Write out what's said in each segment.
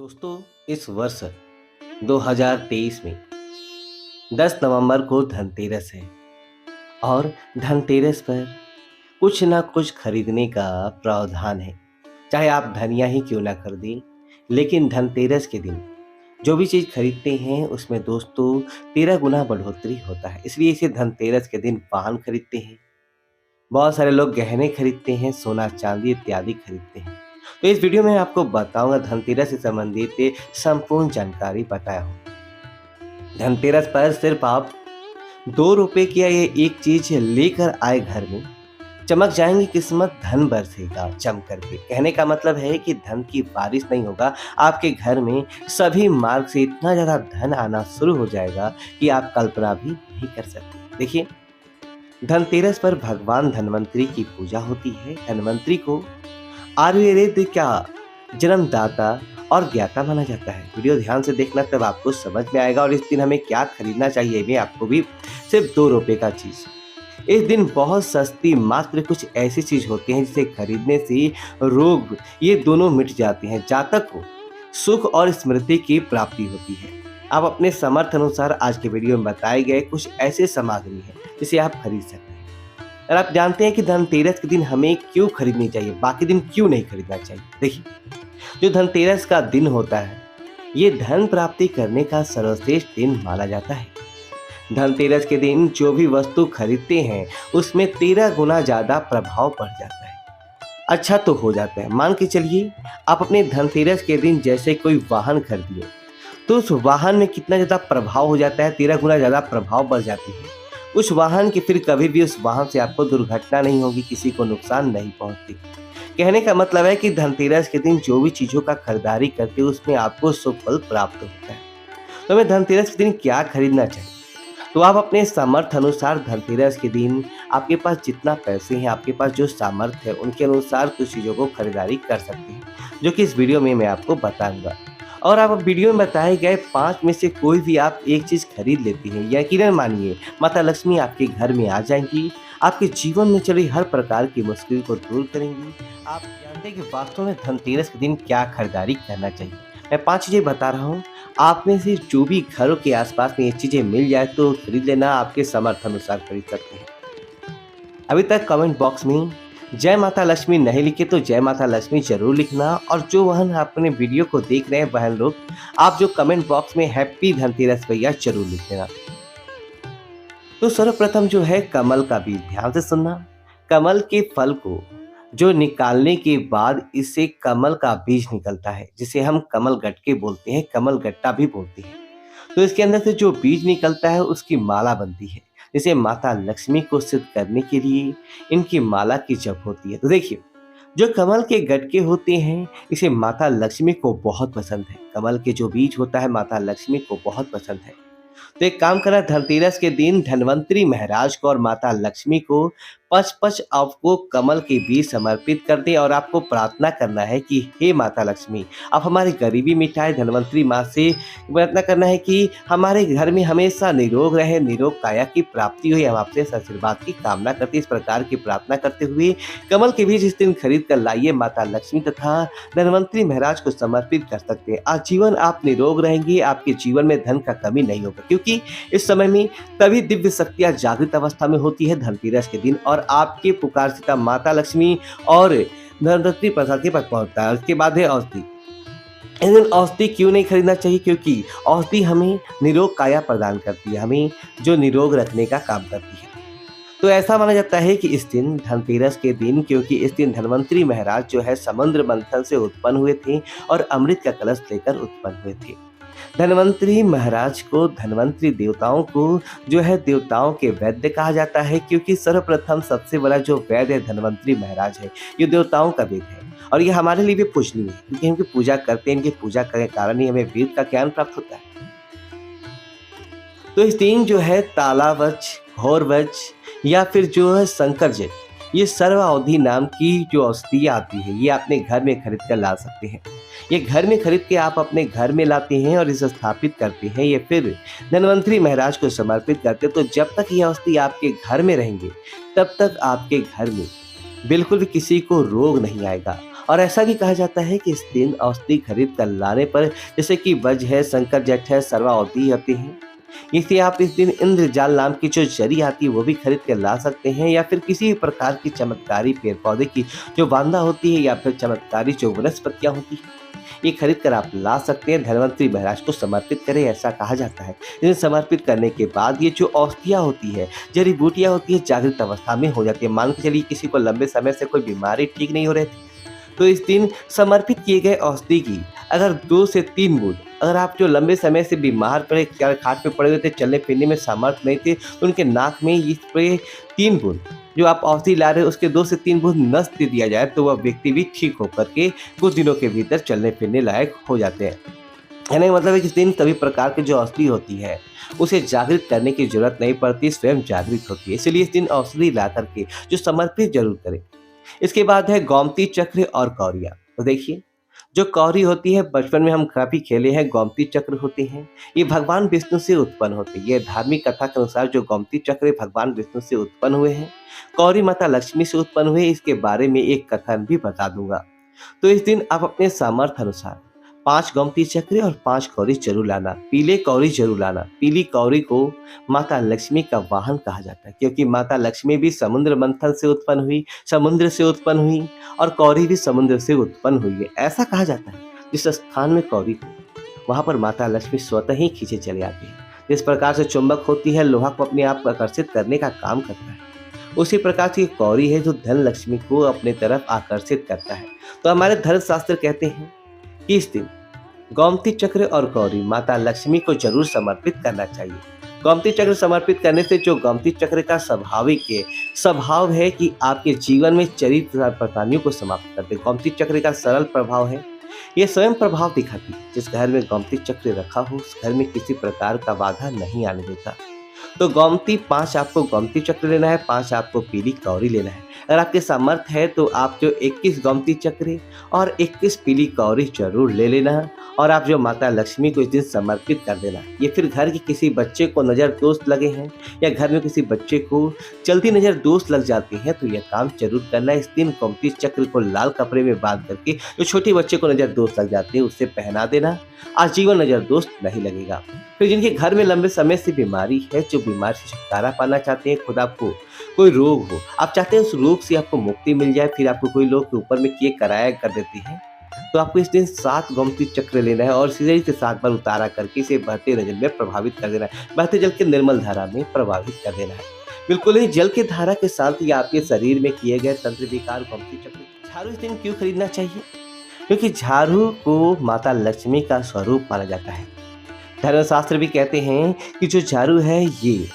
दोस्तों, इस वर्ष 2023 में 10 नवंबर को धनतेरस है और धनतेरस पर कुछ ना कुछ खरीदने का प्रावधान है। चाहे आप धनिया ही क्यों ना खरीदें, लेकिन धनतेरस के दिन जो भी चीज़ खरीदते हैं उसमें दोस्तों 13 गुना बढ़ोतरी होता है। इसलिए इसे धनतेरस के दिन वाहन खरीदते हैं। बहुत सारे लोग गहने खरीदते हैं, सोना चांदी इत्यादि खरीदते हैं। तो इस वीडियो में आपको बताऊंगा धनतेरस से संबंधित संपूर्ण जानकारी बताया हूँ। धनतेरस पर सिर्फ आप 2 रुपए की ये एक चीज लेकर आए घर में, चमक जाएंगी किस्मत, धन बरसेगा जम करके। कहने का मतलब है कि धन की बारिश नहीं होगा, आपके घर में सभी मार्ग से इतना ज्यादा धन आना शुरू हो जाएगा कि आप कल्पना भी नहीं कर सकते। देखिए, धनतेरस पर भगवान धन्वंतरी की पूजा होती है। धन्वंतरी को आयुर्वेद का जन्मदाता और ज्ञाता माना जाता है। वीडियो ध्यान से देखना, तब आपको समझ में आएगा। और इस दिन हमें क्या खरीदना चाहिए, मैं आपको भी सिर्फ 2 रुपए का चीज। इस दिन बहुत सस्ती मात्र कुछ ऐसी चीज होती हैं जिसे खरीदने से रोग ये दोनों मिट जाते हैं। जातक को सुख और स्मृति की प्राप्ति होती है। आप अपने समर्थ अनुसार आज के वीडियो में बताए गए कुछ ऐसे सामग्री है जिसे आप खरीद सकते हैं। और आप जानते हैं कि धनतेरस के दिन हमें क्यों खरीदनी चाहिए, बाकी दिन क्यों नहीं खरीदना चाहिए। देखिए, जो धनतेरस का दिन होता है, ये धन प्राप्ति करने का सर्वश्रेष्ठ दिन माना जाता है। धनतेरस के दिन जो भी वस्तु खरीदते हैं उसमें 13 गुना ज्यादा प्रभाव पड़ जाता है। अच्छा तो हो जाता है। मान के चलिए, आप अपने धनतेरस के दिन जैसे कोई वाहन खरीदिए तो उस वाहन में कितना ज्यादा प्रभाव हो जाता है, 13 गुना ज्यादा प्रभाव बढ़ जाती है उस वाहन की। फिर कभी भी उस वाहन से आपको दुर्घटना नहीं होगी, किसी को नुकसान नहीं पहुंचती। कहने का मतलब है कि धनतेरस के दिन जो भी चीजों का खरीदारी करते हो उसमें आपको शुभ फल प्राप्त होता है। तो हमें धनतेरस के दिन क्या खरीदना चाहिए, तो आप अपने सामर्थ्य अनुसार धनतेरस के दिन आपके पास जितना पैसे हैं, आपके पास जो सामर्थ्य है, उनके अनुसार कुछ चीजों को खरीदारी कर सकते हैं, जो कि इस वीडियो में मैं आपको बताऊंगा। और आप वीडियो में बताए गए 5 में से कोई भी आप एक चीज खरीद लेती हैं, यकीनन मानिए माता लक्ष्मी आपके घर में आ जाएंगी, आपके जीवन में चली हर प्रकार की मुश्किल को दूर करेंगी। आप जानते हैं कि वास्तव में धनतेरस के दिन क्या खरीदारी करना चाहिए। मैं 5 चीजें बता रहा हूँ, आप में से जो भी घरों के आसपास में ये चीजें मिल जाए तो खरीद लेना, आपके सामर्थ्य अनुसार खरीद सकते हैं। अभी तक कमेंट बॉक्स में जय माता लक्ष्मी नहीं लिखे तो जय माता लक्ष्मी जरूर लिखना। और जो बहन अपने वीडियो को देख रहे हैं बहन लोग, आप जो कमेंट बॉक्स में हैप्पी धनतेरस भैया जरूर लिख देना। तो सर्वप्रथम जो है कमल का बीज, ध्यान से सुनना। कमल के फल को जो निकालने के बाद इससे कमल का बीज निकलता है, जिसे हम कमल गट्टे बोलते हैं, कमल गट्टा भी बोलते हैं। तो इसके अंदर से जो बीज निकलता है उसकी माला बनती है, जिसे माता लक्ष्मी को सिद्ध करने के लिए इनकी माला की जप होती है। तो देखिए, जो कमल के गटके होते हैं इसे माता लक्ष्मी को बहुत पसंद है। कमल के जो बीज होता है माता लक्ष्मी को बहुत पसंद है। तो एक काम करना, धनतेरस के दिन धन्वंतरी महाराज को और माता लक्ष्मी को 5-5 आपको कमल के बीज समर्पित कर दे। और आपको प्रार्थना करना है कि हे माता लक्ष्मी, आप हमारी गरीबी मिटाए। धन्वंतरी माँ से प्रार्थना करना है कि हमारे घर में हमेशा निरोग रहे, निरोग काया की प्राप्ति हुई। हम आपसे आशीर्वाद की कामना करते। इस प्रकार की प्रार्थना करते हुए कमल के बीज इस दिन खरीद कर लाइए, माता लक्ष्मी तथा धन्वंतरी महाराज को समर्पित कर सकते हैं। आजीवन आप निरोग रहेंगे, आपके जीवन में धन का कमी नहीं होगा, क्योंकि इस समय में तभी दिव्य शक्तियां जागृत अवस्था में होती है धनतेरस के दिन। और आपके पुकार से माता लक्ष्मी और धनवंतरी प्रसाद के पास पहुंचता है। उसके बाद है औषधि। इस दिन औषधि क्यों नहीं खरीदना चाहिए, क्योंकि औषधि हमें निरोग काया प्रदान करती है, हमें जो निरोग रखने का काम करती है। तो ऐसा माना जाता है कि इस दिन धनतेरस के दिन, क्योंकि इस दिन धन्वंतरी महाराज जो है समुद्र मंथन से उत्पन्न हुए थे और अमृत का कलश लेकर उत्पन्न हुए थे। धन्वंतरी महाराज को, धन्वंतरी देवताओं को जो है देवताओं के वैद्य कहा जाता है, क्योंकि सर्वप्रथम सबसे बड़ा जो वैद्य धन्वंतरी महाराज है, ये देवताओं का वेद है। और ये हमारे लिए भी पूजनीय है, क्योंकि इनकी पूजा करते हैं, इनकी पूजा करने के कारण ही हमें वेद का ज्ञान प्राप्त होता है। तो इस दिन जो है तालावच, घोरवच या फिर जो है शंकरजय, ये सर्वावधि नाम की जो औषधि आती है, ये अपने घर में खरीद कर ला सकते हैं। ये घर में खरीद के आप अपने घर में लाते हैं और इसे स्थापित करते हैं। ये फिर धन्वंतरी महाराज को समर्पित करते हैं। तो जब तक ये औषधि आपके घर में रहेंगे तब तक आपके घर में बिल्कुल भी किसी को रोग नहीं आएगा। और ऐसा भी कहा जाता है कि इस दिन औषधि खरीद कर लाने पर, जैसे कि वज है, शंकर जट है, सर्वा औषधि होती है, इसलिए आप इस दिन इंद्रजाल नाम की जो जड़ी आती है वो भी खरीद कर ला सकते हैं, या फिर किसी भी प्रकार की चमत्कारी पेड़ पौधे की जो बांदा होती है या फिर चमत्कारी जो वनस्पतियाँ होती हैं, ये खरीद कर आप ला सकते हैं। धनवंतरी महाराज को समर्पित करें, ऐसा कहा जाता है। इन्हें समर्पित करने के बाद ये जो औषधियाँ होती है, जड़ी बूटियाँ होती है, जागृत अवस्था में हो जाती है। मान के चलिए किसी को लंबे समय से कोई बीमारी ठीक नहीं हो रही थी, तो इस दिन समर्पित किए गए औषधि की अगर 2 से 3 बूँद, अगर आप जो लंबे समय से बीमार पड़े, खाट पे पड़े हुए थे, चलने फिरने में सामर्थ्य नहीं थे, तो उनके नाक में इस पे 3 बूँद जो आप औषधि ला रहे हो उसके 2 से 3 बूँद नस दे दिया जाए, तो वह व्यक्ति भी ठीक होकर के कुछ दिनों के भीतर चलने फिरने लायक हो जाते हैं। कहने का मतलब है कि इस दिन सभी प्रकार की जो औषधि होती है उसे जागृत करने की जरूरत नहीं पड़ती, स्वयं जागृत होती है। इसलिए इस दिन औषधि ला करके जो समर्पित जरूर करें। इसके बाद है गोमती चक्र और कौरियाँ। तो देखिए, जो कौरी होती है, बचपन में हम काफ़ी खेले हैं, गोमती चक्र होते हैं, ये भगवान विष्णु से उत्पन्न होते हैं। ये धार्मिक कथा के अनुसार जो गोमती चक्र भगवान विष्णु से उत्पन्न हुए हैं, कौरी माता लक्ष्मी से उत्पन्न हुए, इसके बारे में एक कथन भी बता दूंगा। तो इस दिन आप अपने सामर्थ्य अनुसार 5 गोमती चक्र और 5 कौरी जरूर लाना। पीले कौरी जरूर लाना। पीली कौरी को माता लक्ष्मी का वाहन कहा जाता है, क्योंकि माता लक्ष्मी भी समुद्र मंथन से उत्पन्न हुई, समुद्र से उत्पन्न हुई, और कौरी भी समुद्र से उत्पन्न हुई है। ऐसा कहा जाता है जिस स्थान में कौरी हो वहां पर माता लक्ष्मी स्वतः ही खींचे चले आती है। जिस प्रकार से चुंबक होती है, लोहा को अपने आप आकर्षित करने का काम करता है, उसी प्रकार की कौरी है जो धन लक्ष्मी को अपने तरफ आकर्षित करता है। तो हमारे धर्मशास्त्र कहते हैं कि इस दिन गोमती चक्र और कौरी माता लक्ष्मी को जरूर समर्पित करना चाहिए। गोमती चक्र समर्पित करने से जो गोमती चक्र का स्वभाव है कि आपके जीवन में चरित्र परेशानियों को समाप्त कर दे। गोमती चक्र का सरल प्रभाव है, यह स्वयं प्रभाव दिखाती है। जिस घर में गोमती चक्र रखा हो उस घर में किसी प्रकार का बाधा नहीं आने देता। तो गोमती 5 आपको गोमती चक्र लेना है, 5 आपको पीली कौरी लेना है। अगर आपके सामर्थ्य है तो आप जो 21 गोमती चक्र और 21 पीली कौरी जरूर ले लेना, और आप जो माता लक्ष्मी को इस दिन समर्पित कर देना। ये फिर घर के किसी बच्चे को नज़र दोस्त लगे हैं या घर में किसी बच्चे को चलती नज़र दोस्त लग जाती है, तो यह काम जरूर करना। इस दिन गोमती चक्र को लाल कपड़े में बांध करके जो छोटे बच्चे को नज़र दोस्त लग जाते हैं उससे पहना देना, आजीवन नज़र दोस्त नहीं लगेगा। फिर जिनके घर में लंबे समय से बीमारी है, जो बीमारी से छुटकारा पाना चाहते हैं, खुद आपको कोई रोग हो, आप चाहते हैं उस रोग से आपको मुक्ति मिल जाए, फिर आपको कोई लोग ऊपर में किए कराया कर देते हैं, तो आपको इस दिन 7 गोमती चक्र लेना है और सीधे से 7 बार उतारा करके इसे बहते जल में प्रभावित कर देना है। बहते जल के निर्मल धारा में प्रभावित कर देना है। बिल्कुल ही जल की धारा के साथ ही आपके शरीर में किए गए तंत्र विकार गोमती चक्र। झाड़ू इस दिन क्यों खरीदना चाहिए? क्योंकि झाड़ू को माता लक्ष्मी का स्वरूप माना जाता है। धर्मशास्त्र भी कहते हैं कि जो झाड़ू है ये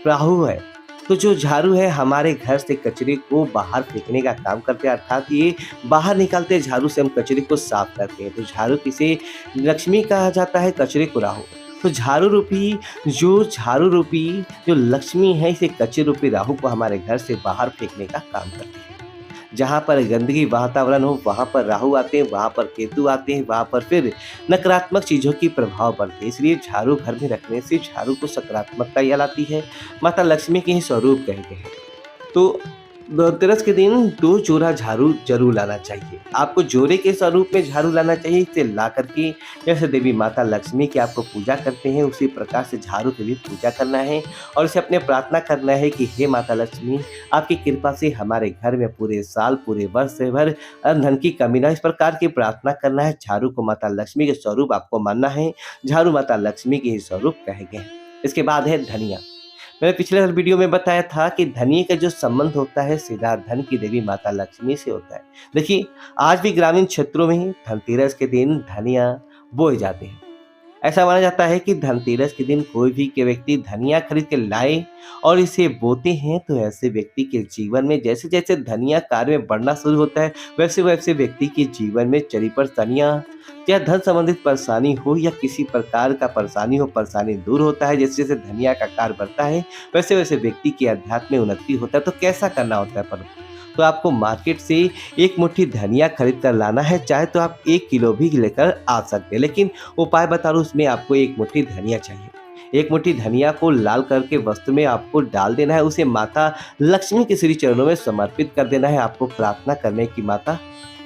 राहु है, तो जो झाड़ू है हमारे घर से कचरे को बाहर फेंकने का काम करते हैं, अर्थात ये बाहर निकालते हैं। झाड़ू से हम कचरे को साफ करते हैं, तो झाड़ू किसे लक्ष्मी कहा जाता है, कचरे को राहु। तो झाड़ू रूपी जो लक्ष्मी है, इसे कचरे रूपी राहु को हमारे घर से बाहर फेंकने का काम करते हैं। जहाँ पर गंदगी वातावरण हो वहाँ पर राहु आते हैं, वहाँ पर केतु आते हैं, वहाँ पर फिर नकारात्मक चीज़ों की प्रभाव पड़ते हैं। इसलिए झाड़ू घर में रखने से झाड़ू को सकारात्मकता यह लाती है। माता लक्ष्मी के ही स्वरूप कहते हैं। तो धनतेरस के दिन 2 जोड़ा झाड़ू जरूर लाना चाहिए। आपको जोड़े के स्वरूप में झाड़ू लाना चाहिए। इसे ला करके जैसे देवी माता लक्ष्मी की आपको पूजा करते हैं उसी प्रकार से झाड़ू की भी पूजा करना है, और इसे अपने प्रार्थना करना है कि हे माता लक्ष्मी, आपकी कृपा से हमारे घर में पूरे साल पूरे वर्ष से भर धन की कमी ना। इस प्रकार की प्रार्थना करना है। झाड़ू को माता लक्ष्मी के स्वरूप आपको मानना है। झाड़ू माता लक्ष्मी के ही स्वरूप कहे गए हैं। इसके बाद है धनिया। मैंने पिछले वीडियो में बताया था कि धनिये का जो संबंध होता है सीधा धन की देवी माता लक्ष्मी से होता है। देखिए, आज भी ग्रामीण क्षेत्रों में धनतेरस के दिन धनिया बोए जाते हैं। ऐसा माना जाता है कि धनतेरस के दिन कोई भी के व्यक्ति धनिया खरीद के लाए और इसे बोते हैं, तो ऐसे व्यक्ति के जीवन में जैसे जैसे धनिया कार्य में बढ़ना शुरू होता है, वैसे वैसे व्यक्ति के जीवन में चरी परेशानियाँ या धन संबंधित परेशानी हो या किसी प्रकार का परेशानी हो, परेशानी दूर होता है। जैसे जैसे धनिया का कार्य बढ़ता है वैसे वैसे व्यक्ति की अध्यात्म में उन्नति होता है। तो कैसा करना होता है? पर तो आपको मार्केट से 1 मुट्ठी धनिया खरीद कर लाना है, चाहे तो आप 1 किलो भी लेकर आ सकते हैं, लेकिन उपाय बता रहा हूँ, उसमें आपको 1 मुट्ठी धनिया चाहिए। 1 मुट्ठी धनिया को लाल करके वस्त्र में आपको डाल देना है। उसे माता लक्ष्मी के श्री चरणों में समर्पित कर देना है। आपको प्रार्थना करने की, माता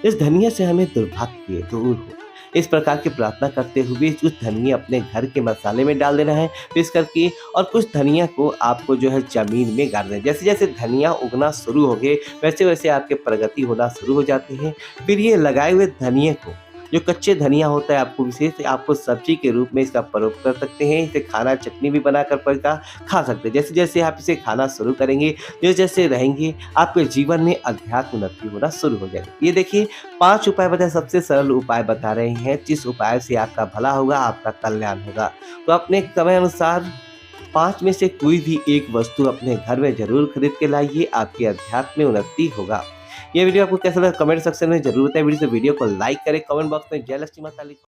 इस धनिया से हमें दुर्भाग्य दूर हो। इस प्रकार की प्रार्थना करते हुए कुछ धनिया अपने घर के मसाले में डाल देना है पीस करके, और कुछ धनिया को आपको जो है ज़मीन में गाड़ देना है। जैसे-जैसे धनिया उगना शुरू होंगे, वैसे-वैसे आपके प्रगति होना शुरू हो जाती है। फिर ये लगाए हुए धनिये को, जो कच्चे धनिया होता है, आपको विशेष आपको सब्ज़ी के रूप में इसका प्रयोग कर सकते हैं। इसे खाना चटनी भी बनाकर पका खा सकते हैं। जैसे-जैसे आप इसे खाना शुरू करेंगे, जैसे-जैसे रहेंगे, आपके जीवन में अध्यात्म उन्नति होना शुरू हो जाएगी। ये देखिए 5 उपाय बताए, सबसे सरल उपाय बता रहे हैं, जिस उपाय से आपका भला होगा, आपका कल्याण होगा। तो अपने समय अनुसार 5 में से कोई भी एक वस्तु अपने घर में ज़रूर खरीद के लाइए, आपकी अध्यात्म में उन्नति होगा। ये वीडियो आपको कैसा लगा कमेंट सेक्शन में ज़रूर बताएं। वीडियो को लाइक करें, कमेंट बॉक्स में जय लक्ष्मी माता लिखें।